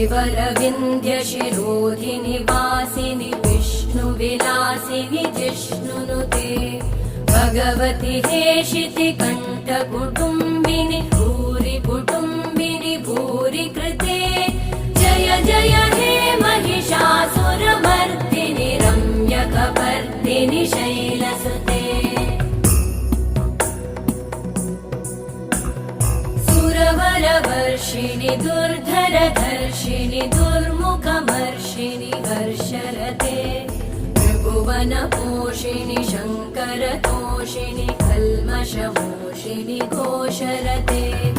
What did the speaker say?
श्रीवरविन्ध्यशिरोधिनि वासिनि विष्णुविलासिनि जिष्णुनुते भगवति हेशिति कण्ठकुटुम्बिनि भूरि कुटुम्बिनि भूरि कृते जय जय हे महिषासुरमर्दिनि रम्यकपर्दिनि शैलसुते सुरवरवर्षिणि दुर्धरधर्षिणि दुर्मुखमर्षिणि हर्षरते त्रिभुवनपोषिणि शङ्करतोषिणि कल्मषमोषिणि घोषरते।